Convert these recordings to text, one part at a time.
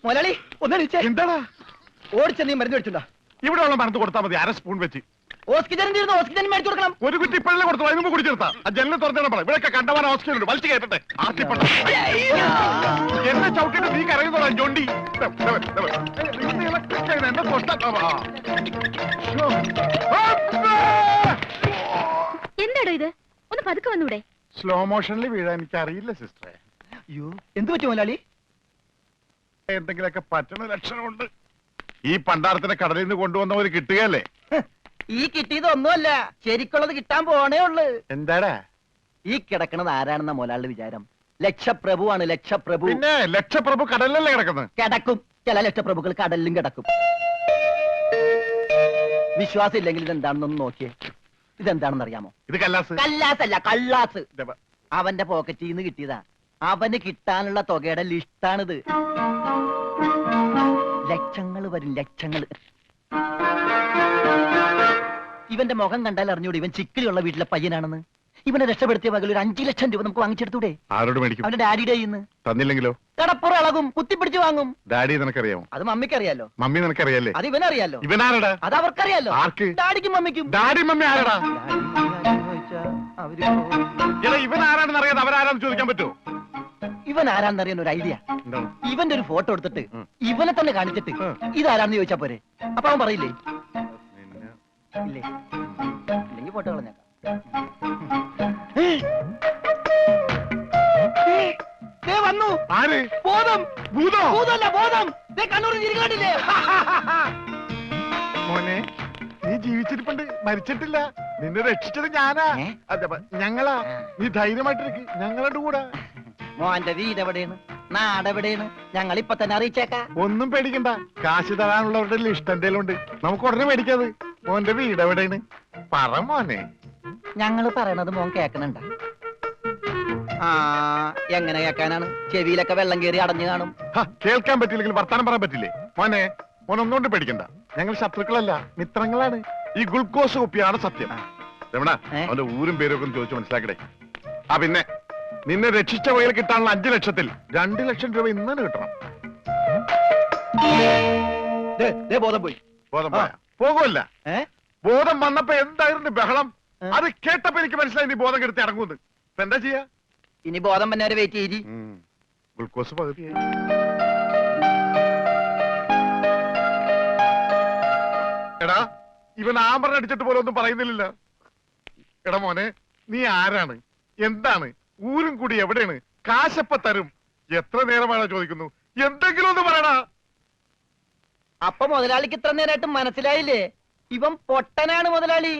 മുതലാളി ഒന്നടിച്ചേ. എന്താടാ ഓടിച്ച നീ മരുന്ന് മേടിച്ചുണ്ടോ? ഇവിടെ ഉള്ള മരുന്ന് കൊടുത്താൽ മതി, 1/2 സ്പൂൺ വെച്ച്. ഓക്സിജൻ തീർന്നു, ഓക്സിജൻ മേടിച്ചു കൊടുക്കണം. ഒരു കുറ്റി ഇപ്പോഴല്ലേ കൊടുത്തു, അതിന് മുമ്പ് കുടിച്ചെടുത്താ. ആ ജനലിൽ തുറന്നിടാൻ പറ, ഇവിടെയൊക്കെ കണ്ടവാൻ ഓക്സിജൻ ഉണ്ട്, വലിച്ചു കയറ്റട്ടെ. എന്നെ ചവിട്ടിട്ട് നീ കരയുന്നോളാം ജോണ്ടി. എന്നെ എന്താടോ ഇത്? ഒന്ന് പതുക്കെ വന്നൂടെ? സ്ലോ മോഷനിൽ വീഴാൻ എനിക്ക് അറിയില്ല സിസ്റ്ററെ. അയ്യോ എന്ത് പറ്റും മുതലാളി? എന്തെങ്കിലുമൊക്കെ പറ്റണ ലക്ഷണമുണ്ട്. ഈ പണ്ടാരത്തിനെ കടലിൽ നിന്ന് കൊണ്ടുവന്നവര് കിട്ടുകയല്ലേ? ഈ കിട്ടിയതൊന്നുമല്ല, ശരിക്കുള്ളത് കിട്ടാൻ പോണേ ഉള്ളു. എന്താടാ ഈ കിടക്കണത് ആരാണെന്ന മുതലാളിയുടെ വിചാരം? ലക്ഷപ്രഭുവാണ്, ലക്ഷപ്രഭു. പിന്നെ ലക്ഷപ്രഭു കടലിലല്ലേ കിടക്കുന്നത്? കിടക്കും, ചില ലക്ഷപ്രഭുക്കൾ കടലിലും കിടക്കും. വിശ്വാസം ഇല്ലെങ്കിൽ ഇതെന്താണെന്നൊന്ന് നോക്കിയേ. ഇതെന്താണെന്ന് അറിയാമോ? ഇത് കല്ലാസ്. കല്ലാസല്ല, കള്ളാസ്. അവന്റെ പോക്കറ്റിൽ നിന്ന് കിട്ടിയതാ. അവന് കിട്ടാനുള്ള തുകയുടെ ലിസ്റ്റാണിത്. ലക്ഷങ്ങൾ വരും, ലക്ഷങ്ങൾ. ഇവന്റെ മുഖം കണ്ടാൽ അറിഞ്ഞൂടെ ഇവൻ ചിക്കിളിയുള്ള വീട്ടിലെ പയ്യനാണെന്ന്. ഇവനെ രക്ഷപ്പെടുത്തിയ പകൽ ഒരു 5 ലക്ഷം രൂപ നമുക്ക് വാങ്ങിച്ചെടുത്തൂടെ? ആരോട് മേടിക്കും? അവന്റെ ഡാഡിയുടെ കയ്യിന്ന്. തന്നില്ലെങ്കിലോ? കടപ്പുറം ഇളകും, കുത്തിപ്പിടിച്ച് വാങ്ങും. ഡാഡി നിനക്കറിയാമോ? അത് മമ്മിക്കറിയാലോ. മമ്മി നിനക്കറിയാലേ? അത് ഇവനറിയാലോ. ഇവനാരടാ? അത് അവർക്കറിയാലോ. ആർക്ക്? ഡാഡിക്കും മമ്മിക്കും. ഡാഡി മമ്മി ആരടാ? അവര് ഇവൻ ആരാണെന്ന് അറിയാതെ അവരാരാന്ന് ചോദിക്കാൻ പറ്റുമോ? ഇവൻ ആരാന്നറിയാൻ ഒരു ഐഡിയ. ഇവന്റെ ഒരു ഫോട്ടോ എടുത്തിട്ട് ഇവനെ തന്നെ കാണിച്ചിട്ട് ഇതാരാന്ന് ചോദിച്ചാ പോരെ? അപ്പൊ അവൻ പറയില്ലേ? ഇല്ലേ? ഇല്ലെങ്കിൽ ഫോട്ടോ കളഞ്ഞേക്കാം. വന്നു. ആര്? ബോധം. ഭൂതോ? ഭൂതമല്ല, ബോധം. കണ്ണൂരിൽ തിരികണ്ടില്ലേ? മോനെ നീ ജീവിച്ചിരിപ്പുണ്ട്, മരിച്ചിട്ടില്ല. നിന്നെ രക്ഷിച്ചത് ഞാനാ, ഞങ്ങളാ. നീ ധൈര്യമായിട്ടിരിക്കും, ഞങ്ങളുടെ കൂടെ. മോന്റെ വീട് എവിടെയാണ്, നാടെവിടെയാണ്? ഞങ്ങൾ ഇപ്പൊ തന്നെ അറിയിച്ചേക്കാം. ഒന്നും പേടിക്കണ്ട, കാശ് തരാനുള്ളവരുടെ ലിസ്റ്റ് എന്തേലും ഉണ്ട്, നമുക്ക് ഉടനെ മേടിക്കാത്. മോന്റെ വീട് എവിടെയാണ് പറ മോനെ. ഞങ്ങള് പറയണത് മോൻ കേക്കണണ്ട? ആ എങ്ങനെ കേക്കാനാണ്? ചെവിയിലൊക്കെ വെള്ളം കയറി അടഞ്ഞു കാണും. കേൾക്കാൻ പറ്റില്ലെങ്കിൽ വർത്താനം പറയാൻ പറ്റില്ലേ? മോനെ മോൻ ഒന്നുകൊണ്ട് പേടിക്കണ്ട, ഞങ്ങൾ ശത്രുക്കളല്ല, മിത്രങ്ങളാണ്. ഈ ഗ്ലൂക്കോസ് കുപ്പിയാണ് സത്യം. രമണ, അവന്റെ ഊരും പേരും ഒക്കെ ചോദിച്ചു മനസ്സിലാക്കടേ. ആ പിന്നെ നിന്നെ രക്ഷിച്ച വകയിൽ കിട്ടാനുള്ള 5 ലക്ഷത്തിൽ 2 ലക്ഷം രൂപ ഇന്ന് കിട്ടണം. ബോധം പോയി. ബോധം പോയാ? പോകുമല്ല. ബോധം വന്നപ്പോ എന്തായിരുന്നു ബഹളം? അത് കേട്ടപ്പോ എനിക്ക് മനസ്സിലായി നീ ബോധം കെടുത്ത് ഇറങ്ങുന്നത്. ഇപ്പൊ എന്താ ചെയ്യാ? ഇനി ബോധം വന്നവരെ വെയിറ്റ് ചെയ്തി. ഗ്ലൂക്കോസ് പകുതിയായി. എടാ ഇവൻ ആമറ അടിച്ചിട്ട് പോലെ ഒന്നും പറയുന്നില്ല. എടാ മോനെ, നീ ആരാണ്, എന്താണ്, ഊരും കൂടി എവിടെയാണ്, കാശപ്പ തരും? എത്ര നേരമാണോ ചോദിക്കുന്നു? എന്തെങ്കിലും ഒന്ന് പറയടാ. അപ്പൊ മുതലാളിക്ക് ഇത്ര നേരമായിട്ട് മനസ്സിലായില്ലേ? ഇവൻ പൊട്ടനാണ് മുതലാളി.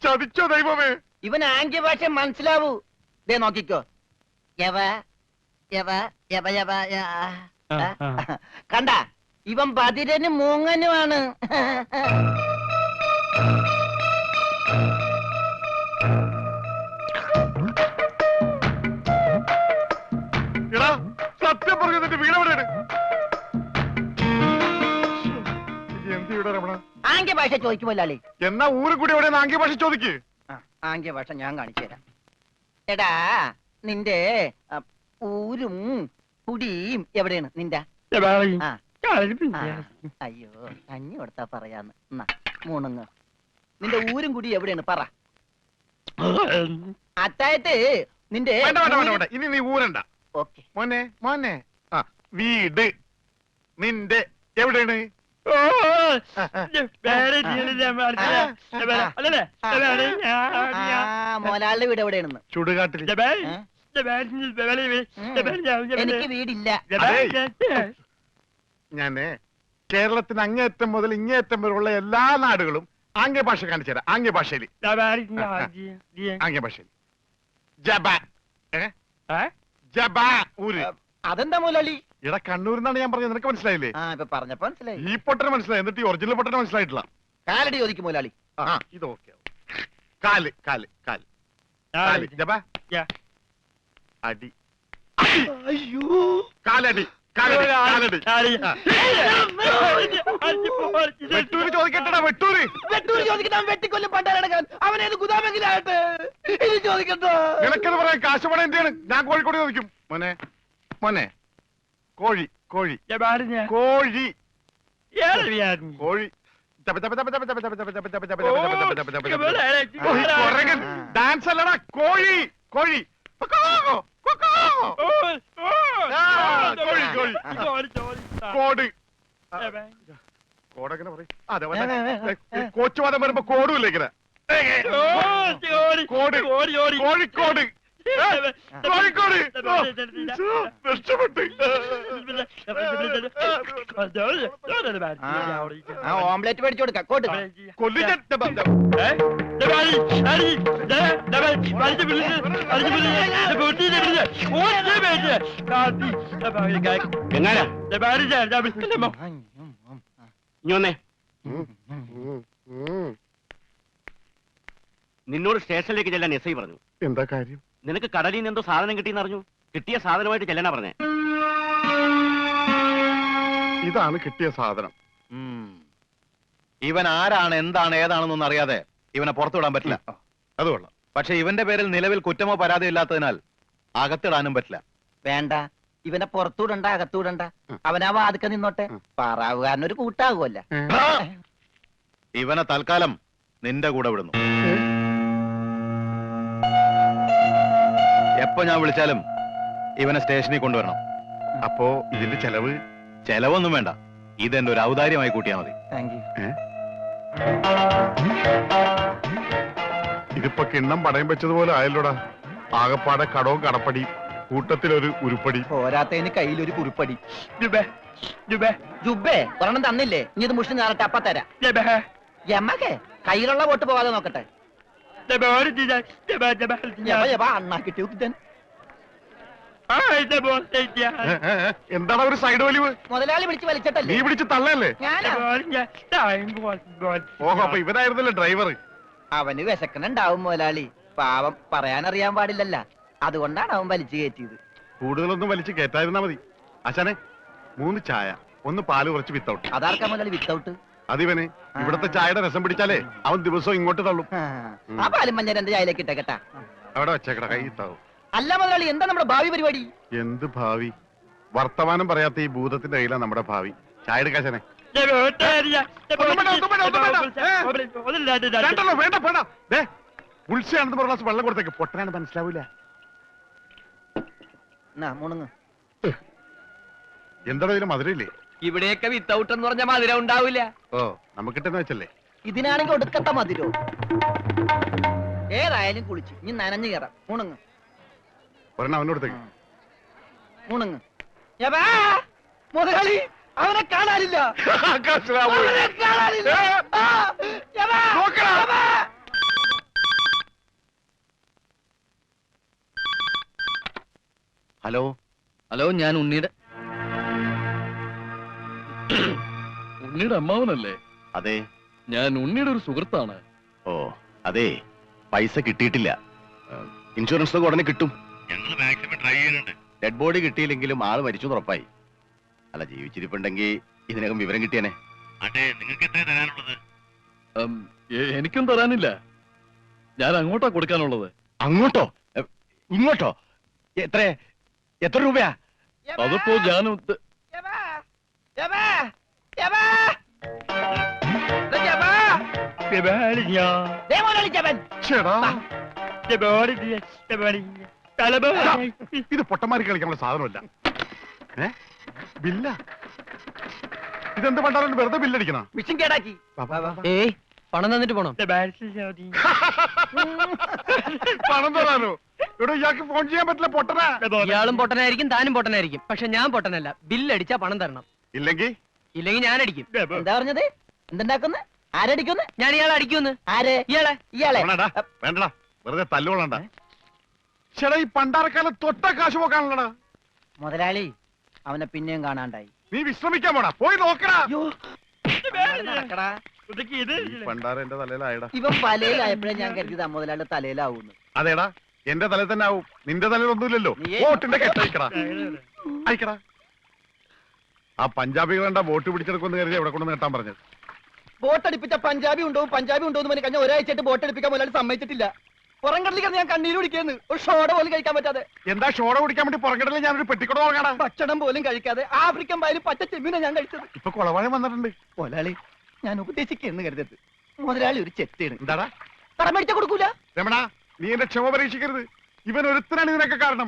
ചതിച്ചോ ദൈവമേ? ഇവൻ ആംഗ്യ ഭാഷ മനസ്സിലാവൂ. ദേ നോക്കിക്കോ. കണ്ട, ഇവൻ ബദിരനും മൂങ്ങനുമാണ്. എടാ സത്യം പറഞ്ഞു, നിന്റെ വീട് എവിടെയാണ്? എന്ത് വീടാ രമണ? ആംഗ്യ ഭാഷ ചോദിക്കും മുതലാളി. എന്നാ ഊരും കൂടി എവിടെയാണ് ആംഗ്യ ഭാഷ ചോദിക്ക്. ആംഗ്യ ഭാഷ ഞാൻ കാണിച്ചു തരാം. എടാ നിന്റെ ഊരും കുടിയും എവിടെയാണ് നിന്റെ? അയ്യോ കഞ്ഞി കൊടുത്താ പറയാന്ന്. മൂണുങ്ങ്. നിന്റെ ഊരും കുടി എവിടെയാണ് പറ. അത്തായത് നിന്റെ ഇനി നീ ഊരണ്ട. ഓക്കെ മോനെ മോനെ, വീട് നിന്റെ എവിടെയാണ്? മോലാളുടെ വീട് എവിടെയാണെന്ന്? ചുടുകാട്ടിൽ. എനിക്ക് വീടില്ല. ഞാന് കേരളത്തിന് അങ്ങേയറ്റം മുതൽ ഇങ്ങേയറ്റം വരെയുള്ള എല്ലാ നാടുകളും ആംഗ്യ ഭാഷ കാണിച്ചു തരാം. ആംഗ്യ ഭാഷയിൽ ആംഗ്യ ഭാഷയിൽ ജബാ ഊര്. അതെന്താ മുതലാളി? ഇവിടെ കണ്ണൂർ എന്നാണ് ഞാൻ പറഞ്ഞത്, നിനക്ക് മനസ്സിലായില്ലേ? ഇപ്പൊ പറഞ്ഞപ്പോ മനസ്സിലായി. ഈ പൊട്ടന് മനസ്സിലായി, എന്നിട്ട് ഈ ഒറിജിനൽ പൊട്ടന് മനസ്സിലായിട്ടില്ല. കാലടി ചോദിക്കും മുതലാളി. ഇത് ഓക്കെ. കാല് കാല് കാല് കാല് ജബാ അടി. അയ്യോ കാലടി കാലടി കാലടി. വെട്ടൂര് ചോദിക്കട്ടെടാ, വെട്ടൂര്. വെട്ടൂര് ചോദിക്കട്ടെ, വെട്ടിക്കൊല്ലും പണ്ടാരടക്കാൻ. അവനേത് ഗുദാമെങ്കിലാകട്ടെ. ഇനി ചോദിക്കട്ടോ. നിനക്കത് പറയാൻ കാശ് പണം എന്റെയാണ്. ഞാൻ കോഴിക്കോട് ചോദിക്കും. മോനെ മോനെ കോഴി കോഴി ജബാലിനെ കോഴി ഏറിയാൻ കോഴി കൊറകൻ. ഡാൻസ് അല്ലടാ കോഴി കോഴി കൊക്കോ, കൊക്കോ. കോഴി കോഴി കോട് കോടെങ്ങനെ പറയും അതെ കോച്ചുവാദം വരുമ്പോ കോടുമില്ല ഇങ്ങനെ കോട് കോഴിക്കോട് കോഴിക്കോട് രക്ഷപ്പെട്ട് ഓംലെറ്റ് മേടിച്ചു കൊടുക്കാം കോട്ട് കൊല്ലിച്ച നിന്നോട് സ്റ്റേഷനിലേക്ക് ചെല്ലാൻ എസ് ഐ പറഞ്ഞു. എന്താ കാര്യം? നിനക്ക് കടലിൽ നിന്ന് എന്തോ സാധനം കിട്ടിയെന്ന് അറിഞ്ഞു. കിട്ടിയ സാധനമായിട്ട് ചെല്ലാനാ പറഞ്ഞേ. ഇതാണ് കിട്ടിയ സാധനം. ഇവൻ ആരാണ് എന്താണ് ഏതാണെന്നൊന്നും അറിയാതെ ഇവനെ പുറത്തുവിടാൻ പറ്റില്ല. അത് കൊള്ളാം. പക്ഷെ ഇവന്റെ പേരിൽ നിലവിൽ കുറ്റമോ പരാതിയോ ഇല്ലാത്തതിനാൽ അകത്തിടാനും പറ്റില്ല. വേണ്ട, ഇവനെ പുറത്തൂടണ്ട അകത്തൂടണ്ട, അവനാ വാതുക്ക നിന്നോട്ടെ. പാറാവുകാരനൊരു കൂട്ടാകുമല്ല. ഇവനെ തൽക്കാലം നിന്റെ കൂടെ വിടുന്നു. എപ്പോ ഞാൻ വിളിച്ചാലും ഇവനെ സ്റ്റേഷനിൽ കൊണ്ടുവരണം. അപ്പോ ഇതിന്റെ ചെലവ്? ചെലവൊന്നും വേണ്ട, ഇതെന്റെ ഒരു ഔദാര്യമായി കൂട്ടിയാ മതി. Thank you. ഇതിപ്പോ കിണ്ണം പടയം വെച്ചതുപോലെ ആയല്ലോടാ. ആകപ്പാടെ കടവും കടപ്പടി, കൂട്ടത്തിലൊരു ഉരുപ്പടി. പോരാത്തതിന് കയ്യിലൊരു കുറിപ്പടി. ജുബേ ഒരെണ്ണം തന്നില്ലേ, ഇനി ഇത് മുഷിന് നേരട്ടെ അപ്പ തരാം. എമ്മക്കെ കയ്യിലുള്ള വോട്ട് പോവാതെ നോക്കട്ടെ. അണ്ണാക്കിട്ട് എന്താണ് ഒരു സൈഡ് വലിവ്? മുതലാളി പിടിച്ച് വലിച്ചിട്ടല്ലേ? നീ പിടിച്ച് തള്ളല്ലേ? ഞാനാ. ഓഹോ, അപ്പൊ ഇവനായിരുന്നല്ലേ ഡ്രൈവർ? അവന് വിശക്കണുണ്ടാവും മുതലാളി, പാവം പറയാനറിയാൻ പാടില്ലല്ല, അതുകൊണ്ടാണ് അവൻ വലിച്ചു കയറ്റിയത്. കൂടുതലൊന്നും വലിച്ച് കേറ്റായിരുന്നാ മതി. ആശാനെ 3 ചായ, 1 പാല് കുറച്ച് വിത്തൗട്ട്. അതാർക്കാ മുതലാളി വിത്തൗട്ട്? അതിവന് ഇവിടത്തെ ചായയുടെ രസം പിടിച്ചാലേ അവൻ ദിവസവും ഇങ്ങോട്ട് തള്ളും. ആ പാലും മഞ്ഞ എന്റെ ചായയിലേക്ക് ഇട്ടേക്കട്ടാ. അവിടെ വെച്ചേക്കട, കൈ താവും. അല്ല മുതലാളി, എന്താ നമ്മുടെ ഭാവി പരിപാടി? എന്ത് ഭാവി? വർത്തമാനം പറയാത്ത ഈ ഭൂതത്തിന്റെ കയ്യിലാണ് നമ്മുടെ ഭാവി. ചായ എടുക്കാശനെ. വേണ്ട വേണ്ട, ഉത്സയാണെന്ന് പറഞ്ഞ വെള്ളം കൊടുത്തേക്ക്. പൊട്ടനാണ് മനസ്സിലാവൂല. മുണുങ്ങ്. എന്താണ് ഇതിന് മധുരയില്ലേ? ഇവിടെയൊക്കെ വിത്തൗട്ട് എന്ന് പറഞ്ഞ മധുരം ഉണ്ടാവില്ല. ഓ, നമുക്കിട്ടെന്ന് വെച്ചല്ലേ. ഇതിനാണെങ്കിൽ ഒടുക്കത്ത മതിരോ. ഏതായാലും കുളിച്ച് ഇനി നനഞ്ഞു കയറാം. മുണുങ്ങ് ഒരെണ്ണം അവനോടത്തേക്ക്. മുണുങ്ങ്. മുതലാളി അവനെ കാണാനില്ല. അവനെ കാണാനില്ല. ഹലോ ഹലോ, ഞാൻ ഉണ്ണിയുടെ അമ്മാവനല്ലേ? അതെ. ഞാൻ ഉണ്ണിയുടെ ഒരു സുഹൃത്താണ്. ഓ അതെ, പൈസ കിട്ടിയിട്ടില്ല. ഇൻഷുറൻസ് ഒക്കെ ഉടനെ കിട്ടും. ഞങ്ങൾ മാക്സിമം ട്രൈ ചെയ്യുന്നുണ്ട്. ഡെഡ് ബോഡി കിട്ടിയില്ലെങ്കിലും ആള് മരിച്ചു ഉറപ്പായി. അല്ല, ജീവിച്ചിരിപ്പുണ്ടെങ്കിൽ ഇതിനകം വിവരം കിട്ടിയനെ. നിങ്ങൾക്ക് എത്ര തരാനുള്ളത്? എനിക്കും തരാനില്ല. ഞാൻ അങ്ങോട്ടാ കൊടുക്കാനുള്ളത്. അങ്ങോട്ടോ ഇങ്ങോട്ടോ? എത്ര രൂപയാ? അതിപ്പോ ഞാൻ ഇത് പൊട്ടന്മാരി കളിക്കാനുള്ള സാധനമല്ല. ബില്ല ഇതെന്ത് പണ്ടാലും വെറുതെ ബില്ലടിക്കണ? മിഷൻ കേടാക്കി. പണം തന്നിട്ട് പോണം. പണം തരാനോ? ഇവിടെ ഇയാൾക്ക് ഫോൺ ചെയ്യാൻ പറ്റില്ല. പൊട്ടനാ. ഇയാളും പൊട്ടനായിരിക്കും, താനും പൊട്ടനായിരിക്കും. പക്ഷെ ഞാൻ പൊട്ടനല്ല. ബില്ലടിച്ചാ പണം തരണം. ഇല്ലെങ്കിൽ ഞാൻ അടിക്കും. എന്താ പറഞ്ഞത്? എന്തുണ്ടാക്കുന്നു? ആരടിക്കുന്നു? ഞാൻ ഇയാളെ അടിക്കുന്നു. ആരെ? ഇയാളെ. വേണ്ടടാ, വെറുതെ തല്ലുകൊള്ളണ്ട. ചേട്ടാ, ഈ പണ്ടാരക്കാലം തൊട്ട കാശ് പോക്കാണല്ലടാ. മുതലാളി അവനെ പിന്നെയും കാണാണ്ടായി. നീ വിശ്രമിക്കാൻ പോടാ, പോയി നോക്കടാ. നടക്കടാ. പണ്ടാര എന്റെ തലയിലായടാ. ഇവൻ തലയിലായപ്പോഴേ ഞാൻ കരുതിയത് മുതലാളിയുടെ തലയിലാവൂന്ന്. അതേടാ, എന്റെ തലയിൽ തന്നെ ആവും. നിന്റെ തലയിലൊന്നുമില്ലല്ലോ. നീയേ- വോട്ടിന്റെ കെട്ടയക്കടാ, അയക്കടാ. ആ പഞ്ചാബികൾ കണ്ട വോട്ട് പിടിച്ചെടുക്കുമെന്ന് കരുതി എവിടെ കൊണ്ട് നേട്ടാൻ പറഞ്ഞത്. ബോട്ടടിപ്പിച്ച പഞ്ചാബി ഉണ്ടോ എന്ന് പറഞ്ഞ് കഴിഞ്ഞ ഒരാഴ്ചയായിട്ട് ബോട്ടടിപ്പിക്കാൻ മുതലാളി സമ്മതിച്ചിട്ടില്ല. പുറംകടലിൽ ഞാൻ കണ്ണീര് കുടിക്കുന്നു. ഒരു ഷോട പോലും കഴിക്കാൻ പറ്റാതെ. എന്താ ഷോട കുടിക്കാൻ വേണ്ടി പുറകിടലിൽ ഞാനൊരു പെട്ടിക്കട തുടങ്ങാടാ. ഭക്ഷണം പോലും കഴിക്കാതെ ആഫ്രിക്കൻ പായലും പച്ച ചെമ്മീനാ ഞാൻ കഴിച്ചത്. ഇപ്പൊ കൊളവാഴം വന്നിട്ടുണ്ട്. മുതലാളി, ഞാൻ ഉപദേശിക്കുന്നു കരുതരുത്. മുതലാളി ഒരു ചെത്തിയാണ്. എന്താടാ കടം മേടിച്ച കൊടുക്കൂല. രമണ, നീ എന്റെ ക്ഷമ പരീക്ഷിക്കരുത്. ഇവൻ ഒരുത്തനാണ് ഇതിനൊക്കെ കാരണം.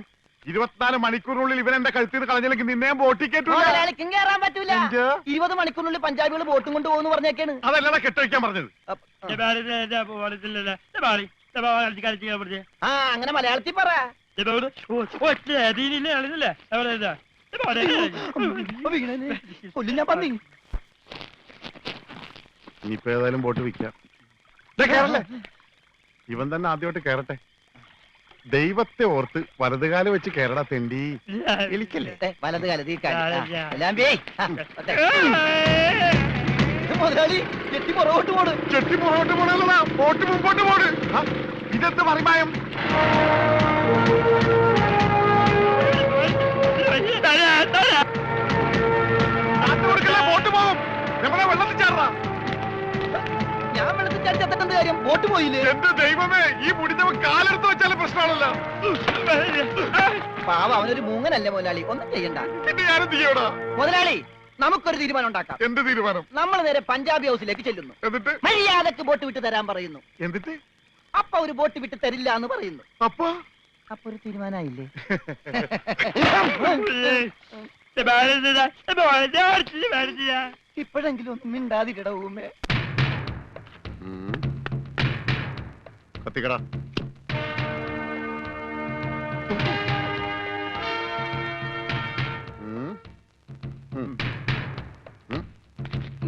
24 മണിക്കൂറിനുള്ളിൽ ഇവൻ എന്റെ കഴുത്തിൽ കളഞ്ഞില്ലെങ്കിൽ നിന്നെ ബോട്ടിക്കേറ്റൂല. മുതലാളിക്കും കയറാൻ പറ്റൂല. 20 മണിക്കൂറിനുള്ളിൽ പഞ്ചാബികൾ ബോട്ടും കൊണ്ട് പോകുന്നു പറഞ്ഞേക്കാണ്. അതല്ലടാ കെട്ടഴിക്കാൻ പറഞ്ഞത്. ആ, അങ്ങനെ മലയാളത്തിൽ പറ. കൊല്ലും ഞാൻ പന്നി. ഇനിയിപ്പോ ഏതായാലും ബോട്ട് വിൽക്കാം. കേറല്ലേ, ഇവൻ തന്നെ ആദ്യമായിട്ട് കേറട്ടെ. ദൈവത്തെ ഓർത്ത് വലതുകാലം വെച്ച് കേരള തെണ്ടി. എലിക്കല്ലേ വലത് കാലത്ത് മുതലാളി ചെട്ടി പുറകോട്ട് പോണ്. ചെട്ടി പുറകോട്ട് പോണല്ലടാ, ബോട്ട് മുമ്പോട്ട് പോണ്. ഇതെന്ത് മറിമായം? ബോട്ട് പോകും. നമ്മളെ വെള്ളത്തിൽ ചാടാ. ഞാൻ വെള്ളത്തിൽ ചാടി ചത്തിട്ടെന്ത് കാര്യം? ബോട്ട് പോയില്ലേ? എന്റെ ദൈവമേ, ഈ മുടിഞ്ഞവൻ കാലെടുത്ത് വെച്ചാലും പ്രശ്നമാണല്ലോ. പാവ, അവനൊരു മൂങ്ങനല്ലേ മുതലാളി, ഒന്നും ചെയ്യണ്ട. പിന്നെ ഞാനെന്ത് ചെയ്യടാ? മുതലാളി, നമുക്കൊരു തീരുമാനം ഉണ്ടാക്കാം. എന്ത് തീരുമാനം? നമ്മൾ നേരെ പഞ്ചാബി ഹൗസിലേക്ക് ചെല്ലുന്നു. എന്നിട്ട് മര്യാദക്ക് ബോട്ട് വിട്ട് തരാൻ പറയുന്നു. എന്നിട്ട് അപ്പൊ ഒരു ബോട്ട് വിട്ട് തരില്ല എന്ന് പറയുന്നു. അപ്പൊ ഒരു തീരുമാനമായില്ലേ? ഇപ്പോഴെങ്കിലും ഒന്നും മിണ്ടാതിരിട ഊമേ. കത്തിക്കട.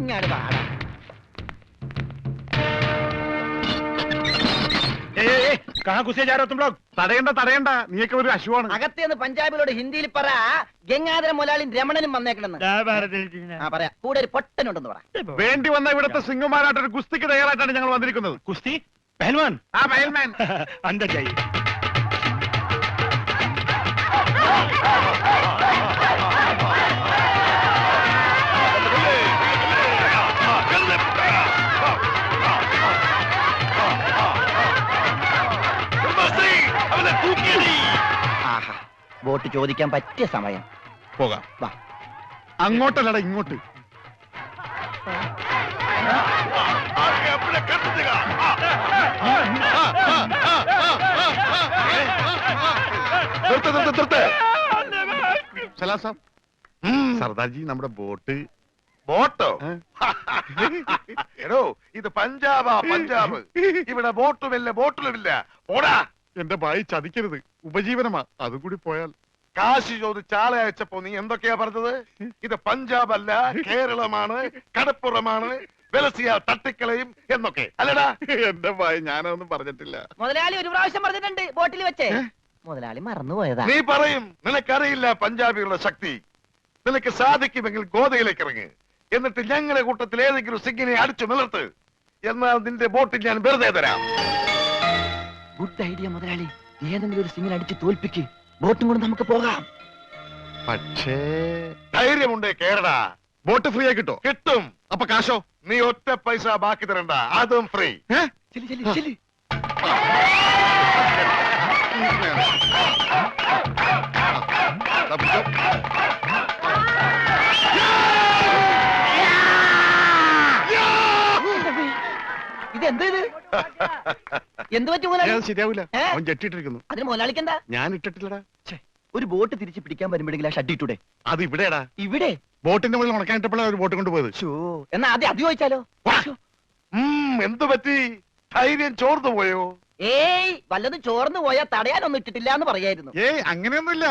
ഇങ്ങാട് പാടാം. തടയണ്ട, നീയൊക്കെ ഒരു അശുവാണ്. അകത്തേന്ന് പഞ്ചാബിലോട് ഹിന്ദിയിൽ പറ, ഗംഗാധര മുതലാളിയും രമണനും വന്നേക്കണെന്ന്. പറയാ, കൂടെ ഒരു പൊട്ടനുണ്ടെന്ന് പറ. വേണ്ടി വന്ന ഇവിടുത്തെ സിംഗുമാരായിട്ട് ഒരു കുസ്തിക്ക് തയ്യാറായിട്ടാണ് ഞങ്ങൾ വന്നിരിക്കുന്നത്. കുസ്തി പഹൽവാൻ. ആ പഹൽമാൻ അന്തർ ജായി. ബോട്ട് ചോദിക്കാൻ പറ്റിയ സമയം. പോകാം. വാ. അങ്ങോട്ടല്ലടാ, ഇങ്ങോട്ട്. സർദാർജി, നമ്മുടെ ബോട്ട്. ബോട്ടോ? എടോ, ഇത് പഞ്ചാബാ, പഞ്ചാബ്. ഇവിടെ ബോട്ടുമില്ല, ബോട്ടിലുമില്ല. പോടാ. എന്റെ ഭായി ചതിക്കരുത്, ഉപജീവനമാ. അതുകൂടി പോയാൽ. കാശി ചോദിച്ച് ആളെ അയച്ചപ്പോ നീ എന്തൊക്കെയാ പറഞ്ഞത്? ഇത് പഞ്ചാബ് അല്ല, കേരളമാണ്, കടപ്പുറമാണ്, വെലസിയ തട്ടിക്കളയും എന്നൊക്കെ അല്ലടാ. എന്റെ ഭായി, ഞാനതൊന്നും പറഞ്ഞിട്ടില്ല. മുതലാളി ഒരു പ്രാവശ്യം പറഞ്ഞിട്ടുണ്ട് ബോട്ടിൽ വെച്ചേ. മുതലാളി മറന്നുപോയതാ. നീ പറയും നിനക്കറിയില്ല പഞ്ചാബികളുടെ ശക്തി. നിനക്ക് സാധിക്കുമെങ്കിൽ ഗോതയിലേക്ക് ഇറങ്ങ്. എന്നിട്ട് ഞങ്ങളുടെ കൂട്ടത്തിൽ ഏതെങ്കിലും സിംഗിനെ അടിച്ചു നിലർത്ത്. എന്നാൽ നിന്റെ ബോട്ടിൽ ഞാൻ വെറുതെ തരാം. ഗുഡ് ഐഡിയ മുതലാളി. ഏതെങ്കിലും ഒരു സിംഗിനെ അടിച്ച് തോൽപ്പിക്ക്. ബോട്ടും കൊണ്ട് നമുക്ക് പോകാം. പക്ഷേ ധൈര്യമുണ്ടേ കേരടാ. ബോട്ട് ഫ്രീ ആയി കിട്ടോ? കിട്ടും. അപ്പൊ കാശോ? നീ ഒറ്റ പൈസ ബാക്കി തരണ്ട, അതും ഫ്രീ. ഇതെന്ത് എന്ത് പറ്റും മുതലാളി? ശരിയാവില്ല, അവൻ ജെട്ടിട്ടിരിക്കുന്നു. അതിന് മുതലാളിക്ക് എന്താ? ഞാൻ ഇട്ടിട്ടില്ലടാ. ഒരു ബോട്ട് തിരിച്ച് പിടിക്കാൻ വരുമ്പോഴെങ്കിൽ ആ ഷഡ് ഇട്ടൂടെ? അത് ഇവിടെടാ. ഇവിടെ ബോട്ടിന്റെ മുകളിൽ ഉണക്കാനിട്ടപ്പോഴാണ് ഒരു ബോട്ട് കൊണ്ടുപോയത്. എന്നാ ആദ്യം അത് ചോദിച്ചാലോ? എന്തു പറ്റി? ധൈര്യം ചോർന്നു പോയോ? ഏയ്, വല്ലതും ചോർന്നു പോയാൽ തടയാനൊന്നും ഇട്ടിട്ടില്ല എന്ന് പറയായിരുന്നു. ഏയ്, അങ്ങനെയൊന്നുമില്ല.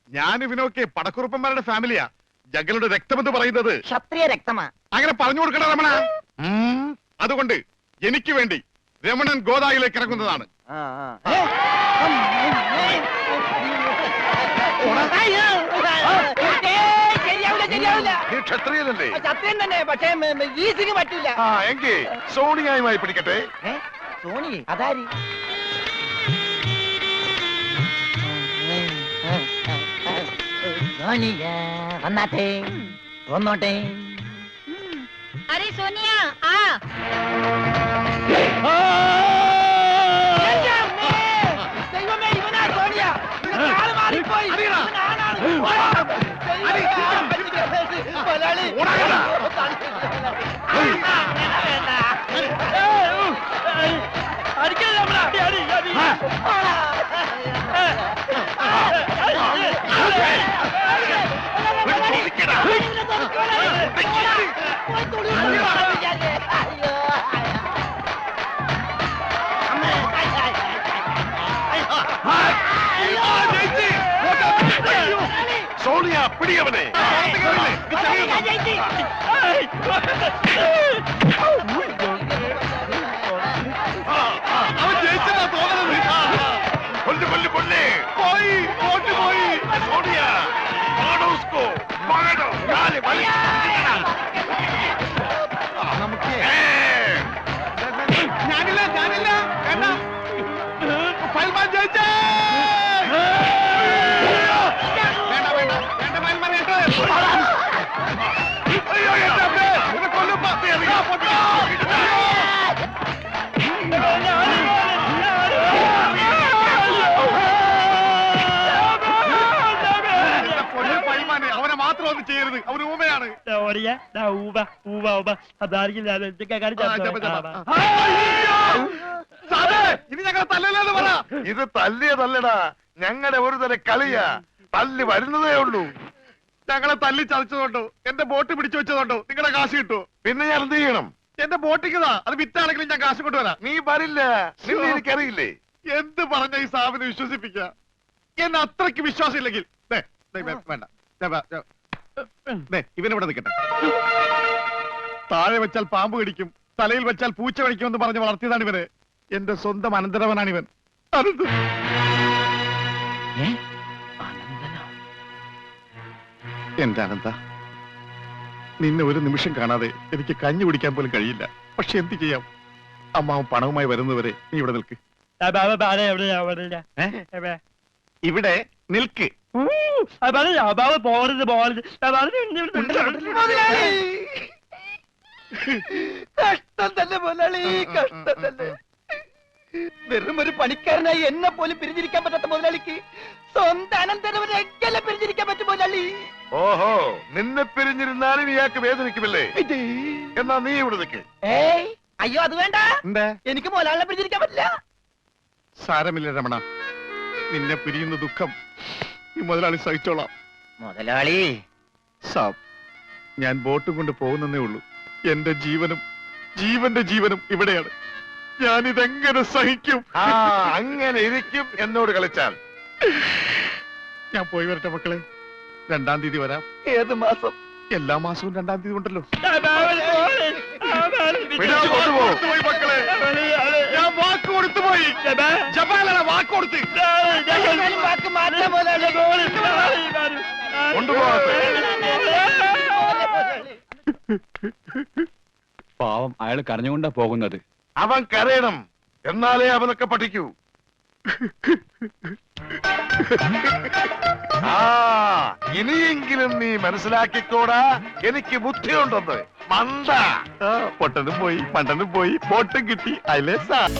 ഞാൻ ഇവനൊക്കെ പടക്കുറുപ്പന്മാരുടെ ഫാമിലിയാ. ജഗലുടെ രക്തമെന്ന് പറയുന്നത് ക്ഷത്രിയ രക്തമാ. അങ്ങനെ പറഞ്ഞു കൊടുക്കണ രമണ. അതുകൊണ്ട് എനിക്ക് വേണ്ടി രമണൻ ഗോദായിലേക്ക് ഇറങ്ങുന്നതാണ്. നീ ക്ഷത്രിയനല്ലേ? സത്യം തന്നെ, പക്ഷേ ഈസിന് പറ്റില്ല. എങ്കിൽ സോണിയായുമായി പിടിക്കട്ടെ. സോണി അതാരി? സോണിയ വന്നാട്ടെ, വന്നോട്ടെ. अरे सोनिया आ। സോണിയ പിടിയവനെ കൊല്ല് കൊല്ല് കൊല്ലേ പോയി പോട്ട് പോയി സോണിയ മാറോ ഉസ്കോ മാറോ കാല് വലി നമുക്ക് ഞാനില്ല വേണ്ട ഫൽമാൻ ജയിച്ചേ വേണ്ട വേണ്ട വേണ്ട ഫൽമാൻ അയ്യോ എന്റെ അമ്മേ ഇത് കൊല്ലും പൊട്ടോ അവനെ മാത്രം ഒന്നും ചെയ്യരുത് അവന് ഊമയാണ് ഇനി ഞങ്ങളെ തല്ലല്ലെന്ന് പറ ഇത് തല്ലിയതല്ലടാ ഞങ്ങളുടെ ഒരു തരം കളിയാ തല്ല് വരുന്നതേ ഉള്ളൂ ഞങ്ങളെ തല്ലി ചതച്ചതുകൊണ്ടോ എന്റെ ബോട്ട് പിടിച്ചു വെച്ചതുകൊണ്ടോ നിങ്ങളുടെ കാശ് കിട്ടുമോ പിന്നെ ഞാൻ എന്ത് ചെയ്യണം എന്റെ ബോട്ടിക്കതാ അത് വിറ്റാണെങ്കിലും ഞാൻ കാശ് കൊണ്ടുവരാം നീ വരില്ല നിന്നെ എനിക്കറിയില്ലേ എന്ത് പറഞ്ഞ ഈ സാബിനെ വിശ്വസിപ്പിക്ക എന്നെ അത്രയ്ക്ക് വിശ്വാസം ഇല്ലെങ്കിൽ വേണ്ട ഇവനിവിടെ നിൽക്കട്ടെ താഴെ വെച്ചാൽ പാമ്പ് കടിക്കും തലയിൽ വെച്ചാൽ പൂച്ച കടിക്കുമെന്ന് പറഞ്ഞ് വളർത്തിയതാണ് ഇവന് എന്റെ സ്വന്തം അനന്തരവനാണ് ഇവൻ എന്റെ അനന്ത നിന്നെ ഒരു നിമിഷം കാണാതെ എനിക്ക് കഞ്ഞി കുടിക്കാൻ പോലും കഴിയില്ല പക്ഷെ എന്ത് ചെയ്യാം അമ്മാവും പണവുമായി വരുന്നവരെ നീ ഇവിടെ നിൽക്ക് ഇവിടെ നിൽക്ക് കഷ്ടം തന്നെ മുതലാളി കഷ്ടം തന്നെ വെറും ഒരു പണിക്കാരനായി എന്നെ പോലും പിരിഞ്ഞിരിക്കാൻ പറ്റാത്ത മുതലാളിക്ക് സ്വന്തം അനന്തരവനെ എങ്ങനെ പിരിഞ്ഞിരിക്കാൻ പറ്റും മുതലാളി ഓഹോ നിന്നെ പിരിഞ്ഞിരുന്നാലും ഇയാൾക്ക് വേദനിക്കുമല്ലേ എന്നാ നീ ഇവിടെ നിൽക്ക് ഏയ് അയ്യോ അത് വേണ്ട എന്താ എനിക്ക് മുതലാളിനെ പിരിഞ്ഞിരിക്കാൻ പറ്റില്ല സാരമില്ല രമണ നിന്നെ പിരിയുന്ന ദുഃഖം ഈ മുതലാളി സഹിച്ചോളാം മുതലാളി സാബ് ഞാൻ ബോട്ടും കൊണ്ട് പോകുന്നേ ഉള്ളൂ എന്റെ ജീവനും ജീവന്റെ ജീവനും ഇവിടെയാണ് ഞാനിതെങ്ങനെ സഹിക്കും അങ്ങനെ ഇരിക്കും എന്നോട് കളിച്ചാൽ ഞാൻ പോയി വരട്ടെ മക്കളെ 2-ാം തീയതി വരാം ഏത് മാസം എല്ലാ മാസവും 2-ാം തീയതി ഉണ്ടല്ലോ കൊണ്ടുപോയി മക്കളെ ഞാൻ വാക്ക് കൊടുത്തുപോയി ജപാലാണ് വാക്ക് കൊടുത്ത് വാക്ക് മാറ്റാൻ മുതലാളി കൊണ്ടുപോകാത്ത പാവം അയാൾ കരഞ്ഞുകൊണ്ടാ പോകുന്നത്. അവൻ കരയണം എന്നാലേ അവനൊക്കെ പഠിക്കൂ ഇനിയെങ്കിലും നീ മനസ്സിലാക്കിക്കോടാ എനിക്ക് ബുദ്ധിയുണ്ടെന്ന് മണ്ട പൊട്ടനും പോയി മണ്ടനും പോയി ബോട്ടും കിട്ടി അല്ലേ സാർ